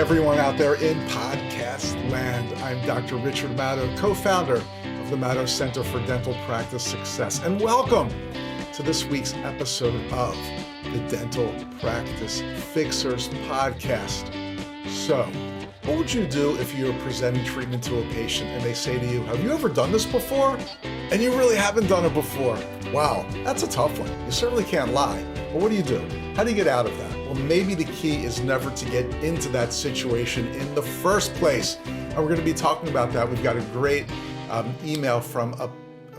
everyone out there in podcast land. I'm Dr. Richard Madow, co-founder of the Madow Center for Dental Practice Success. And welcome to this week's episode of the Dental Practice Fixers podcast. So, what would you do if you're presenting treatment to a patient and they say to you, have you ever done this before? And you really haven't done it before. Wow, that's a tough one. You certainly can't lie. But what do? How do you get out of that? Well, maybe the key is never to get into that situation in the first place. And we're going to be talking about that. We've got a great email from a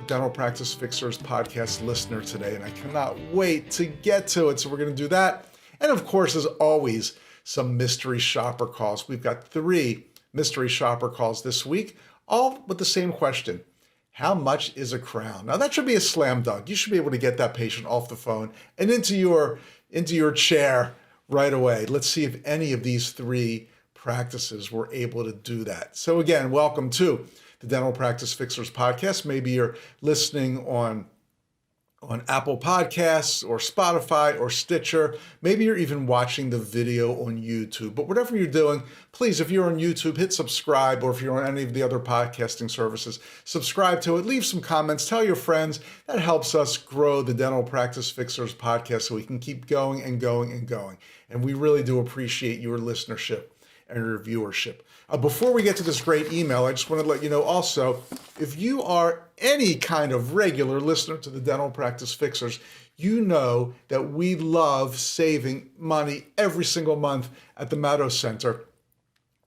Dental Practice Fixers podcast listener today, and I cannot wait to get to it. So we're going to do that. And of course, as always, some mystery shopper calls. We've got 3 mystery shopper calls this week, all with the same question. How much is a crown? Now that should be a slam dunk. You should be able to get that patient off the phone and into your chair right away. Let's see if any of these 3 practices were able to do that. So again, welcome to the Dental Practice Fixers podcast. Maybe you're listening on Apple Podcasts or Spotify or Stitcher. Maybe you're even watching the video on YouTube. But whatever you're doing, please, if you're on YouTube, hit subscribe, or if you're on any of the other podcasting services, subscribe to it, leave some comments, tell your friends. That helps us grow the Dental Practice Fixers podcast so we can keep going and going and going. And we really do appreciate your listenership and your viewership. Before we get to this great email, I just want to let you know also, if you are any kind of regular listener to the Dental Practice Fixers, you know that we love saving money every single month at the Madow Center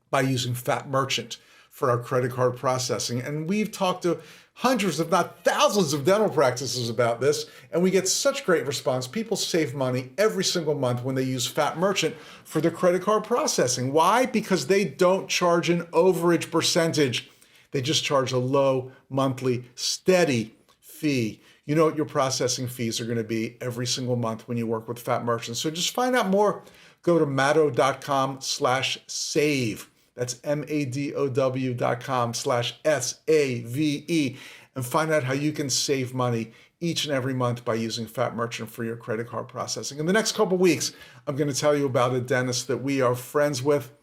by using Fat Merchant for our credit card processing. And we've talked to hundreds, if not thousands, of dental practices about this, and we get such great response. People save money every single month when they use Fat Merchant for their credit card processing. Why? Because they don't charge an overage percentage. They just charge a low monthly steady fee. You know what your processing fees are going to be every single month when you work with Fat Merchant. So just find out more. Go to madow.com/save. That's madow.com/SAVE, and find out how you can save money each and every month by using Fat Merchant for your credit card processing. In the next couple of weeks, I'm going to tell you about a dentist that we are friends with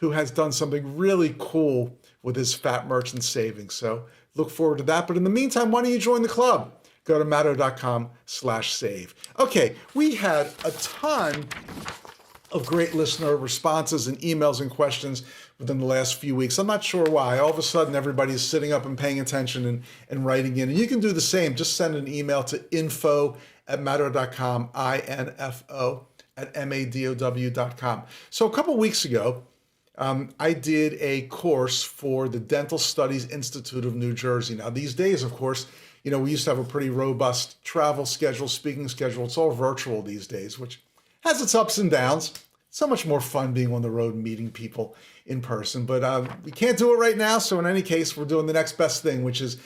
who has done something really cool with his Fat Merchant savings. So look forward to that. But in the meantime, why don't you join the club? Go to madow.com/save. Okay, we had a ton of great listener responses and emails and questions within the last few weeks. I'm not sure why. All of a sudden, everybody's sitting up and paying attention and writing in. And you can do the same. Just send an email to info@madow.com, info@madow.com. So a couple weeks ago, I did a course for the Dental Studies Institute of New Jersey. Now, these days, of course, we used to have a pretty robust travel schedule, speaking schedule. It's all virtual these days, which has its ups and downs. So much more fun being on the road and meeting people in person. But we can't do it right now. So in any case, we're doing the next best thing, which is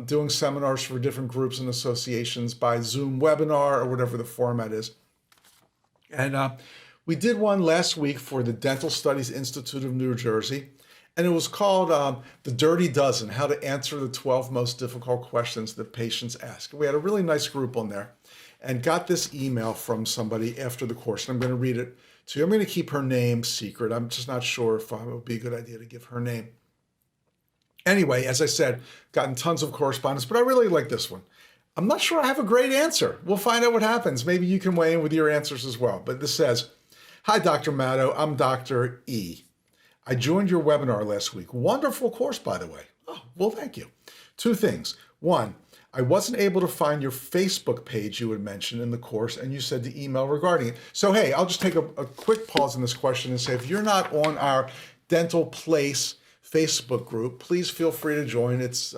doing seminars for different groups and associations by Zoom webinar or whatever the format is. And we did one last week for the Dental Studies Institute of New Jersey. And it was called The Dirty Dozen, How to Answer the 12 Most Difficult Questions That Patients Ask. We had a really nice group on there and got this email from somebody after the course. And I'm going to read it to you. I'm going to keep her name secret. I'm just not sure if it would be a good idea to give her name. Anyway, as I said, gotten tons of correspondence, but I really like this one. I'm not sure I have a great answer. We'll find out what happens. Maybe you can weigh in with your answers as well. But this says, "Hi, Dr. Madow. I'm Dr. E. I joined your webinar last week. Wonderful course, by the way." Oh, well, thank you. 2 things. 1, I wasn't able to find your Facebook page you had mentioned in the course, and you said to email regarding it. So, hey, I'll just take a quick pause in this question and say, if you're not on our Dental Place Facebook group, please feel free to join. It's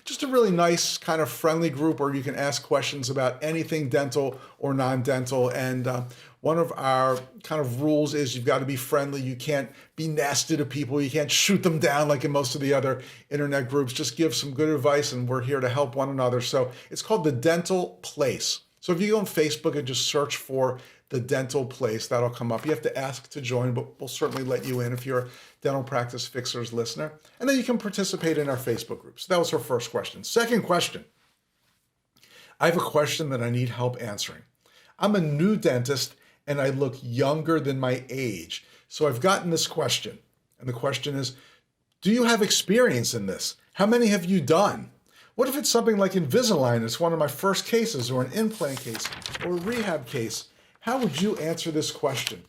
just a really nice kind of friendly group where you can ask questions about anything dental or non-dental. And one of our kind of rules is you've got to be friendly. You can't be nasty to people. You can't shoot them down like in most of the other internet groups. Just give some good advice, and we're here to help one another. So it's called the Dental Place. So if you go on Facebook and just search for the Dental Place, that'll come up. You have to ask to join, but we'll certainly let you in if you're a Dental Practice Fixers listener. And then you can participate in our Facebook group. So that was her first question. Second question. I have a question that I need help answering. I'm a new dentist and I look younger than my age. So I've gotten this question, and the question is, do you have experience in this? How many have you done? What if it's something like Invisalign? It's one of my first cases, or an implant case, or a rehab case. How would you answer this question?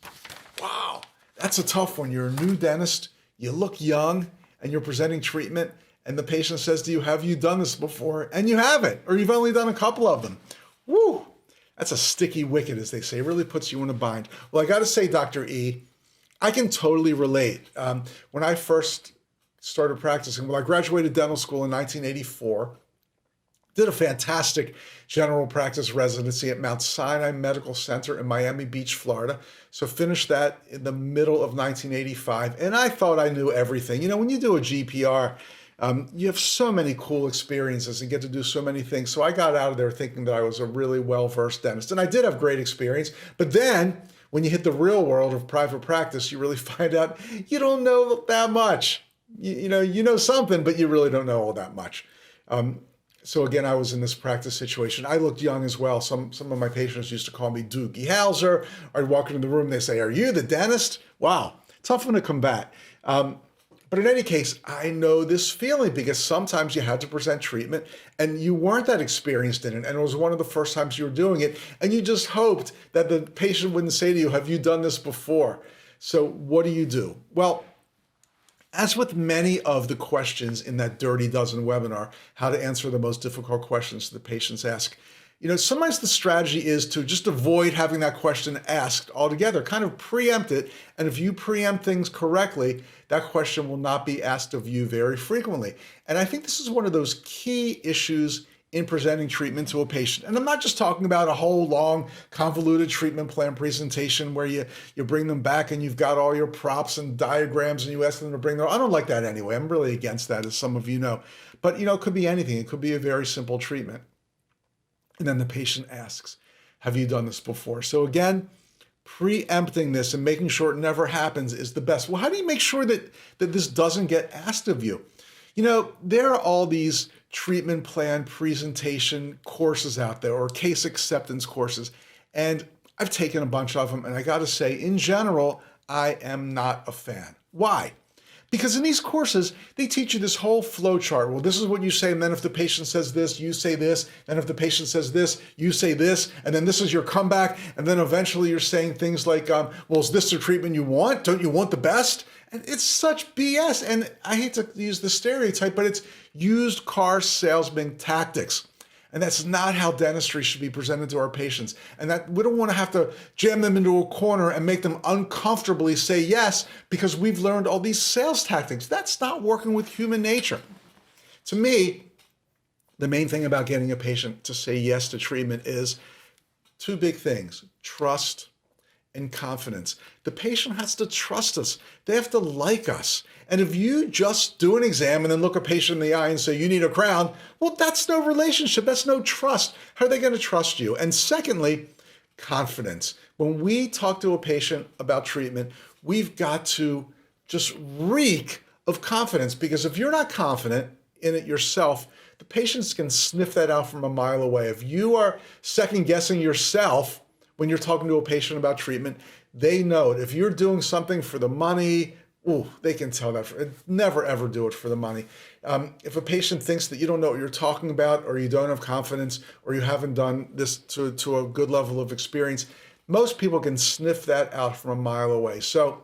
Wow, that's a tough one. You're a new dentist, you look young, and you're presenting treatment, and the patient says to you, have you done this before? And you haven't, or you've only done a couple of them. Woo, that's a sticky wicket, as they say. It really puts you in a bind. Well, I got to say, Dr. E, I can totally relate. When I first started practicing, well, I graduated dental school in 1984, did a fantastic general practice residency at Mount Sinai Medical Center in Miami Beach, Florida. So finished that in the middle of 1985, and I thought I knew everything. You know, when you do a GPR, you have so many cool experiences and get to do so many things. So I got out of there thinking that I was a really well-versed dentist, and I did have great experience. But then when you hit the real world of private practice, you really find out you don't know that much. You know something, but you really don't know all that much. So again, I was in this practice situation. I looked young as well. Some of my patients used to call me Doogie Howser. I'd walk into the room, they say, "Are you the dentist?" Wow, tough one to combat. But in any case, I know this feeling because sometimes you had to present treatment and you weren't that experienced in it. And it was one of the first times you were doing it. And you just hoped that the patient wouldn't say to you, have you done this before? So what do? Well, as with many of the questions in that Dirty Dozen webinar, how to answer the most difficult questions the patients ask, sometimes the strategy is to just avoid having that question asked altogether, kind of preempt it. And if you preempt things correctly, that question will not be asked of you very frequently. And I think this is one of those key issues in presenting treatment to a patient. And I'm not just talking about a whole long convoluted treatment plan presentation where you bring them back and you've got all your props and diagrams and you ask them to bring I don't like that anyway. I'm really against that, as some of you know. But it could be anything. It could be a very simple treatment. And then the patient asks, have you done this before? So again, preempting this and making sure it never happens is the best. Well, how do you make sure that this doesn't get asked of you? There are all these treatment plan presentation courses out there, or case acceptance courses. And I've taken a bunch of them. And I got to say, in general, I am not a fan. Why? Because in these courses, they teach you this whole flow chart. Well, this is what you say, and then if the patient says this, you say this, and if the patient says this, you say this, and then this is your comeback, and then eventually you're saying things like, well, is this the treatment you want? Don't you want the best? And it's such BS, and I hate to use the stereotype, but it's used car salesman tactics. And that's not how dentistry should be presented to our patients. And that we don't want to have to jam them into a corner and make them uncomfortably say yes because we've learned all these sales tactics. That's not working with human nature. To me, the main thing about getting a patient to say yes to treatment is two big things: trust and confidence. The patient has to trust us. They have to like us. And if you just do an exam and then look a patient in the eye and say, you need a crown, well, that's no relationship. That's no trust. How are they going to trust you? And secondly, confidence. When we talk to a patient about treatment, we've got to just reek of confidence, because if you're not confident in it yourself, the patients can sniff that out from a mile away. If you are second guessing yourself when you're talking to a patient about treatment, they know it. If you're doing something for the money, they can tell that. Never, ever do it for the money. If a patient thinks that you don't know what you're talking about, or you don't have confidence, or you haven't done this to a good level of experience, most people can sniff that out from a mile away. So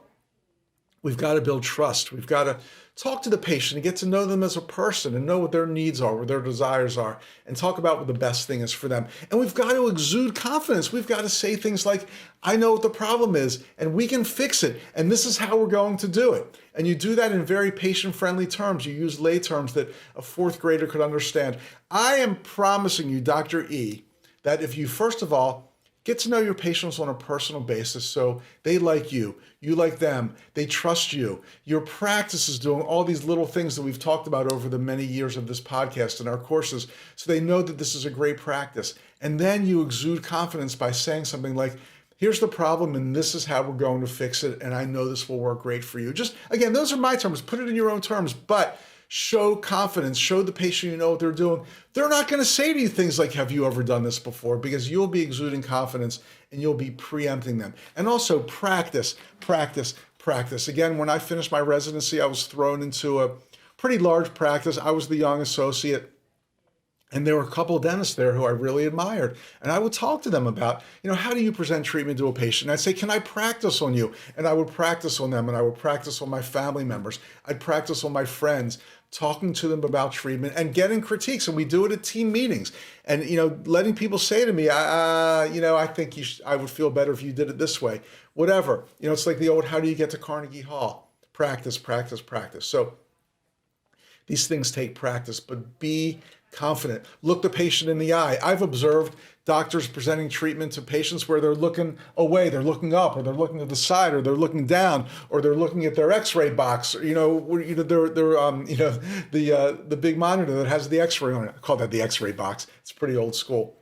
we've got to build trust. We've got to talk to the patient and get to know them as a person and know what their needs are, what their desires are, and talk about what the best thing is for them. And we've got to exude confidence. We've got to say things like, I know what the problem is and we can fix it. And this is how we're going to do it. And you do that in very patient-friendly terms. You use lay terms that a fourth grader could understand. I am promising you, Dr. E, that if you, first of all, get to know your patients on a personal basis so they like you like them, they trust you. Your practice is doing all these little things that we've talked about over the many years of this podcast and our courses, so they know that this is a great practice. And then you exude confidence by saying something like, here's the problem and this is how we're going to fix it, and I know this will work great for you. Just, again, those are my terms. Put it in your own terms, but show confidence, show the patient you know what they're doing. They're not going to say to you things like, have you ever done this before? Because you'll be exuding confidence and you'll be preempting them. And also practice. practice. Again, when I finished my residency, I was thrown into a pretty large practice. I was the young associate. And there were a couple of dentists there who I really admired. And I would talk to them about, how do you present treatment to a patient? And I'd say, can I practice on you? And I would practice on them, and I would practice on my family members. I'd practice on my friends, talking to them about treatment and getting critiques. And we do it at team meetings. And, letting people say to me, I think I would feel better if you did it this way. Whatever. It's like the old, how do you get to Carnegie Hall? Practice, practice, practice. So these things take practice, but be confident. Look the patient in the eye. I've observed doctors presenting treatment to patients where they're looking away, they're looking up, or they're looking to the side, or they're looking down, or they're looking at their X-ray box. Or, the big monitor that has the X-ray on it. I call that the X-ray box. It's pretty old school.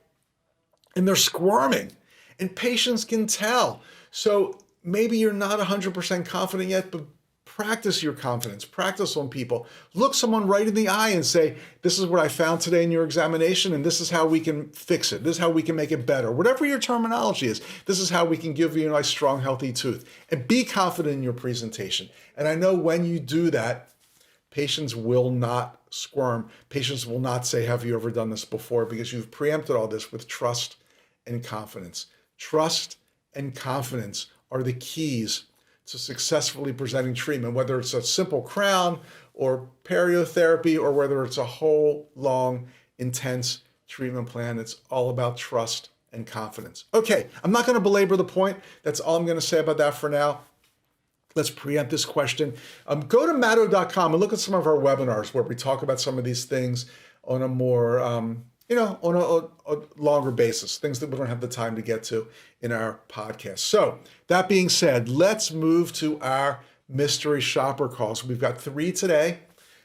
And they're squirming, and patients can tell. So maybe you're not 100% confident yet, but practice your confidence, practice on people. Look someone right in the eye and say, this is what I found today in your examination, and this is how we can fix it. This is how we can make it better. Whatever your terminology is, this is how we can give you a nice, strong, healthy tooth. And be confident in your presentation. And I know when you do that, patients will not squirm. Patients will not say, have you ever done this before? Because you've preempted all this with trust and confidence. Trust and confidence are the keys to successfully presenting treatment, whether it's a simple crown or periotherapy, or whether it's a whole, long, intense treatment plan. It's all about trust and confidence. Okay, I'm not going to belabor the point. That's all I'm going to say about that for now. Let's preempt this question. Go to Mato.com and look at some of our webinars where we talk about some of these things on a more on a longer basis, things that we don't have the time to get to in our podcast. So that being said, let's move to our mystery shopper calls. We've got 3 today.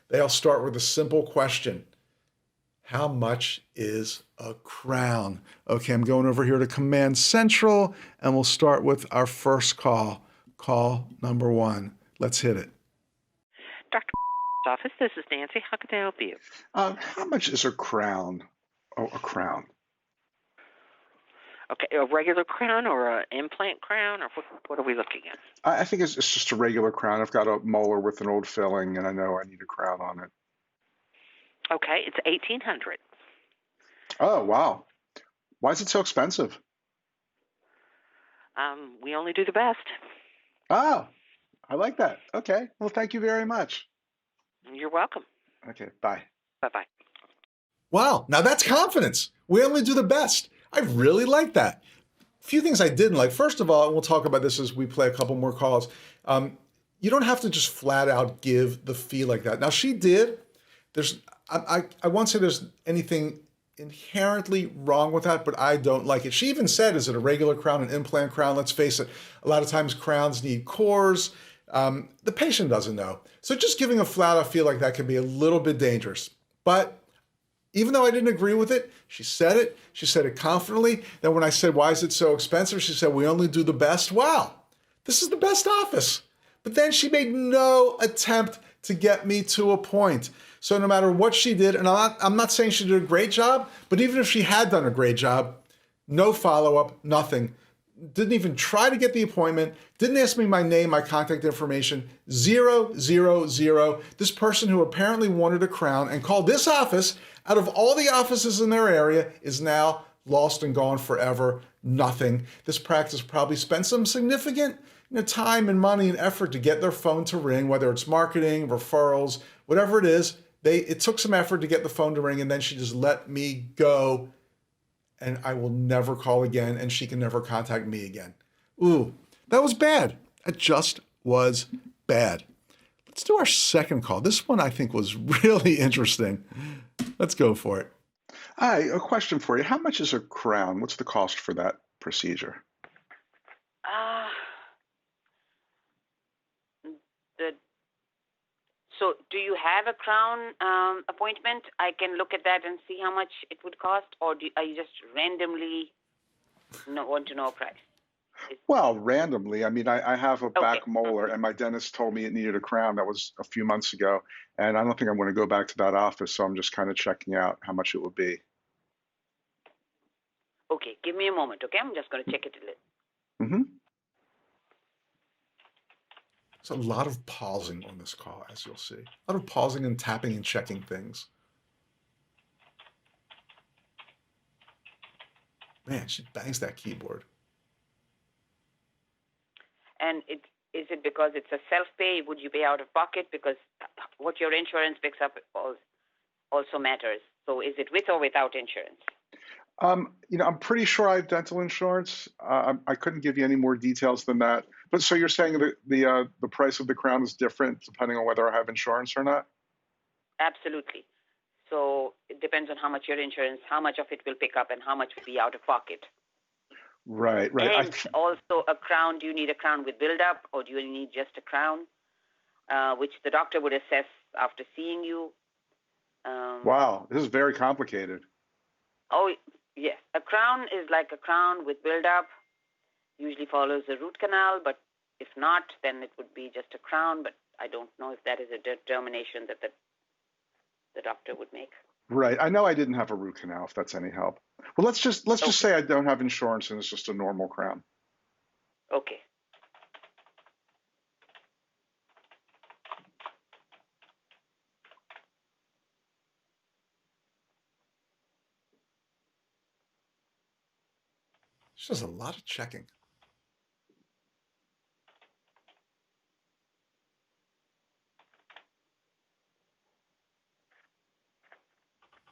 They all start with a simple question. How much is a crown? Okay, I'm going over here to Command Central, and we'll start with our first call. Call number 1. Let's hit it. Dr. office, this is Nancy. How can I help you? How much is a crown? Oh, a crown. Okay, a regular crown or an implant crown, or what are we looking at? I think it's just a regular crown. I've got a molar with an old filling, and I know I need a crown on it. Okay, it's $1,800. Oh, wow. Why is it so expensive? We only do the best. Oh, I like that. Okay. Well, thank you very much. You're welcome. Okay, bye. Bye-bye. Wow, now that's confidence. We only do the best. I really like that. A few things I didn't like. First of all, and we'll talk about this as we play a couple more calls. You don't have to just flat out give the fee like that. Now she did. I won't say there's anything inherently wrong with that, but I don't like it. She even said, is it a regular crown, an implant crown? Let's face it, a lot of times crowns need cores. The patient doesn't know. So just giving a flat out fee like that can be a little bit dangerous. But even though I didn't agree with it, she said it. She said it confidently. Then when I said, why is it so expensive? She said, we only do the best. Wow, this is the best office. But then she made no attempt to get me to a point. So no matter what she did, and I'm not saying she did a great job, but even if she had done a great job, no follow-up, nothing. Didn't even try to get the appointment, didn't ask me my name, my contact information, 0, 0, 0. This person who apparently wanted a crown and called this office out of all the offices in their area is now lost and gone forever, nothing. This practice probably spent some significant time and money and effort to get their phone to ring, whether it's marketing, referrals, whatever it is. It took some effort to get the phone to ring, and then she just let me go, and I will never call again, and she can never contact me again. Ooh, that was bad. That just was bad. Let's do our second call. This one I think was really interesting. Let's go for it. Hi, a question for you. How much is a crown? What's the cost for that procedure? So do you have a crown appointment? I can look at that and see how much it would cost, or are you just randomly want to know a price? Well, randomly. I mean, I have a back molar, and my dentist told me it needed a crown. That was a few months ago, and I don't think I'm going to go back to that office, so I'm just kind of checking out how much it would be. Okay, give me a moment, okay? I'm just going to check it a little. Mm-hmm. There's a lot of pausing on this call, as you'll see. A lot of pausing and tapping and checking things. Man, she bangs that keyboard. And is it because it's a self-pay? Would you pay out of pocket? Because what your insurance picks up also matters. So is it with or without insurance? I'm pretty sure I have dental insurance. I couldn't give you any more details than that. But so you're saying that the price of the crown is different depending on whether I have insurance or not? Absolutely. So it depends on how much your insurance, how much of it will pick up, and how much will be out of pocket. Right. And also a crown. Do you need a crown with build-up, or do you need just a crown, which the doctor would assess after seeing you? Wow, this is very complicated. Oh, yes. A crown is like a crown with build-up. Usually follows a root canal, but if not, then it would be just a crown. But I don't know if that is a determination that the doctor would make. Right. I know I didn't have a root canal, if that's any help. Well, let's just say I don't have insurance and it's just a normal crown. Okay. She does a lot of checking.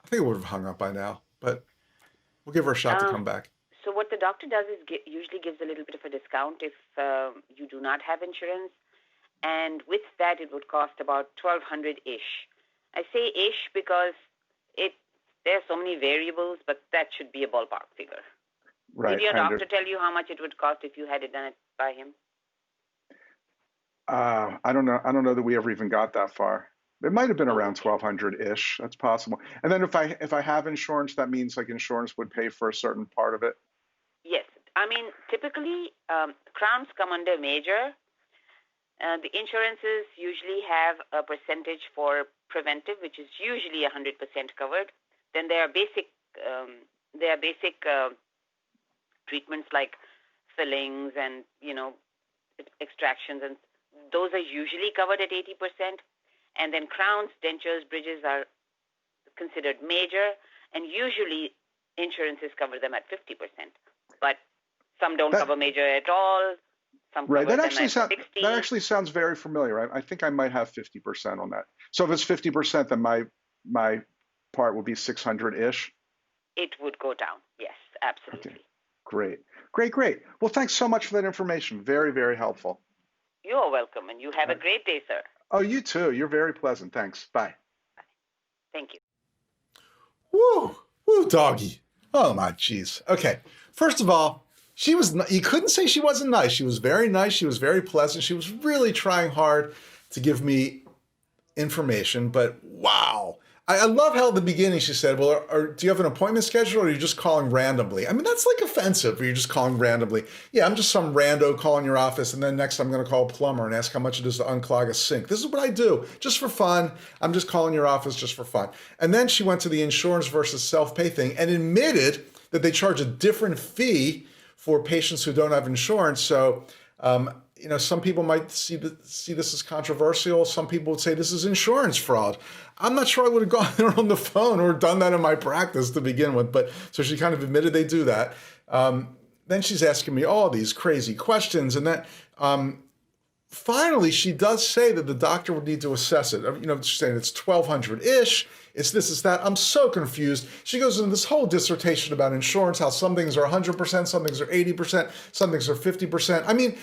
I think it would have hung up by now, but we'll give her a shot to come back. So what the doctor does is usually gives a little bit of a discount if you do not have insurance. And with that, it would cost about $1,200-ish. I say ish because there are so many variables, but that should be a ballpark figure. Right. Did your doctor tell you how much it would cost if you had it done it by him? I don't know. I don't know that we ever even got that far. It might have been around 1,200-ish. That's possible. And then if I have insurance, that means like insurance would pay for a certain part of it. Yes. I mean, typically, crowns come under major. The insurances usually have a percentage for preventive, which is usually 100% covered. Then there are basic treatments like fillings and extractions, and those are usually covered at 80%. And then crowns, dentures, bridges are considered major, and usually insurances cover them at 50%. But some don't cover major at all. Some cover them at 60%. That actually sounds very familiar. I think I might have 50% on that. So if it's 50%, then my part will be 600-ish. It would go down. Yes, absolutely. Okay. Great. Well, thanks so much for that information. Very, very helpful. You're welcome, and you have a great day, sir. Oh, you too. You're very pleasant. Thanks. Bye. Thank you. Woo, doggy. Oh my jeez. Okay. First of all, you couldn't say she wasn't nice. She was very nice. She was very pleasant. She was really trying hard to give me information, but wow. I love how at the beginning she said, well, do you have an appointment scheduled or are you just calling randomly? I mean, that's like offensive. Or you're just calling randomly. Yeah, I'm just some rando calling your office, and then next I'm going to call a plumber and ask how much it is to unclog a sink. This is what I do, just for fun. I'm just calling your office just for fun. And then she went to the insurance versus self-pay thing and admitted that they charge a different fee for patients who don't have insurance. So, some people might see this as controversial. Some people would say this is insurance fraud. I'm not sure I would have gone there on the phone or done that in my practice to begin with. But so she kind of admitted they do that. Then she's asking me all these crazy questions. And that finally, she does say that the doctor would need to assess it. She's saying it's 1,200-ish. It's this, it's that. I'm so confused. She goes into this whole dissertation about insurance, how some things are 100%, some things are 80%, some things are 50%. I mean,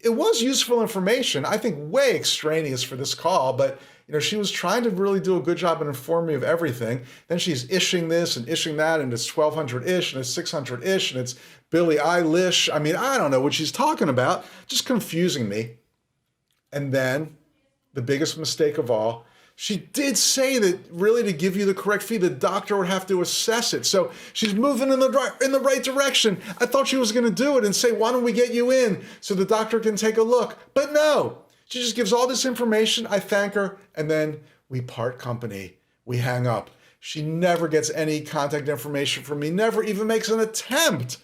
it was useful information, I think way extraneous for this call, but she was trying to really do a good job and inform me of everything. Then she's ishing this and ishing that, and it's 1,200-ish, and it's 600-ish, and it's Billie Eilish. I mean, I don't know what she's talking about, just confusing me. And then the biggest mistake of all, she did say that really to give you the correct fee, the doctor would have to assess it. So she's moving in the right direction. I thought she was going to do it and say, why don't we get you in so the doctor can take a look? But no, she just gives all this information. I thank her, and then we part company. We hang up. She never gets any contact information from me, never even makes an attempt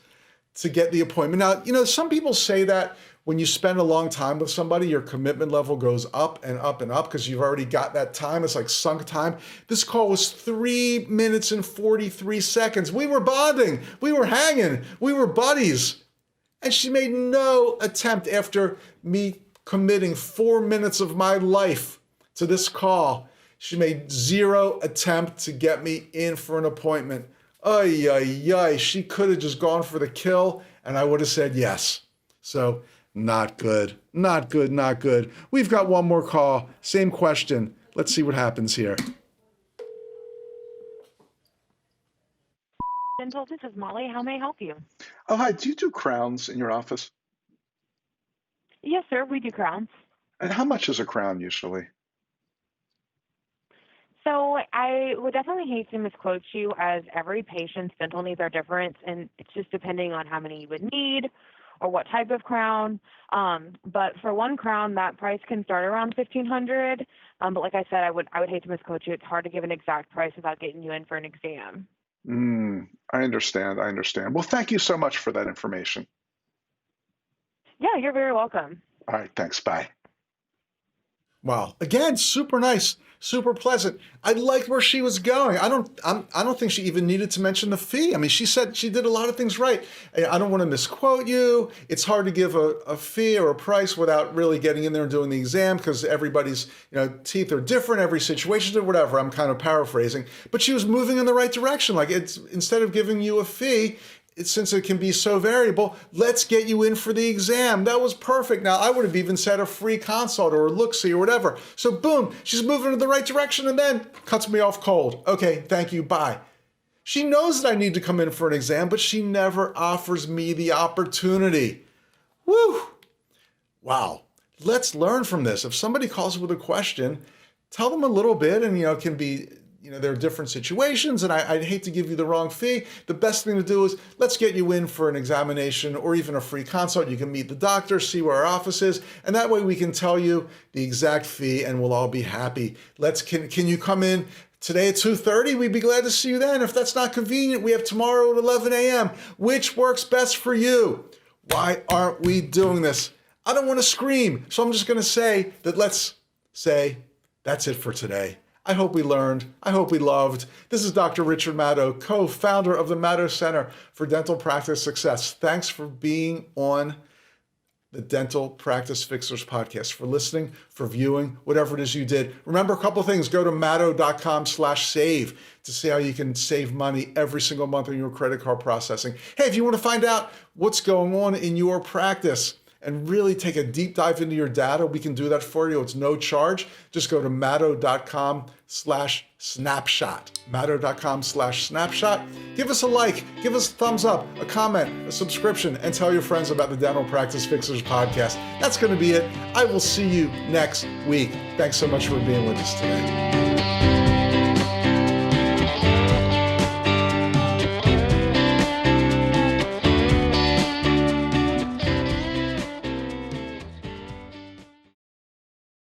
to get the appointment. Now, some people say that when you spend a long time with somebody, your commitment level goes up and up and up because you've already got that time. It's like sunk time. This call was 3 minutes and 43 seconds. We were bonding. We were hanging. We were buddies. And she made no attempt after me committing 4 minutes of my life to this call. She made zero attempt to get me in for an appointment. Ay, ay, ay. She could have just gone for the kill and I would have said yes. So not good, not good, not good. We've got one more call. Same question. Let's see what happens here. Dental, this is Molly. How may I help you? Oh, hi. Do you do crowns in your office? Yes, sir. We do crowns. And how much is a crown usually? So I would definitely hate to misquote you, as every patient's dental needs are different, and it's just depending on how many you would need or what type of crown. But for one crown, that price can start around $1,500. But like I said, I would hate to misquote you. It's hard to give an exact price without getting you in for an exam. I understand. Well, thank you so much for that information. Yeah, you're very welcome. All right, thanks. Bye. Wow. Again, super nice, super pleasant. I liked where she was going. I don't think she even needed to mention the fee. I mean, she said she did a lot of things right. I don't want to misquote you. It's hard to give a fee or a price without really getting in there and doing the exam because everybody's, teeth are different, every situation or whatever. I'm kind of paraphrasing, but she was moving in the right direction. Like, it's instead of giving you a fee, since it can be so variable, let's get you in for the exam. That was perfect. Now, I would have even said a free consult or a look-see or whatever. So boom, she's moving in the right direction and then cuts me off cold. Okay, thank you, bye. She knows that I need to come in for an exam, but she never offers me the opportunity. Woo! Wow. Let's learn from this. If somebody calls with a question, tell them a little bit, and it can be, there are different situations, and I'd hate to give you the wrong fee. The best thing to do is let's get you in for an examination or even a free consult. You can meet the doctor, see where our office is, and that way we can tell you the exact fee and we'll all be happy. Can you come in today at 2:30? We'd be glad to see you then. If that's not convenient, we have tomorrow at 11 a.m. Which works best for you? Why aren't we doing this? I don't want to scream, so I'm just going to say that let's say that's it for today. I hope we learned. I hope we loved. This is Dr. Richard Madow, co-founder of the Madow Center for Dental Practice Success. Thanks for being on the Dental Practice Fixers podcast, for listening, for viewing, whatever it is you did. Remember a couple of things. Go to madow.com/save to see how you can save money every single month on your credit card processing. Hey, if you want to find out what's going on in your practice and really take a deep dive into your data, we can do that for you. It's no charge. Just go to madow.com/snapshot. madow.com/snapshot. Give us a like, give us a thumbs up, a comment, a subscription, and tell your friends about the Dental Practice Fixers podcast. That's going to be it. I will see you next week. Thanks so much for being with us today.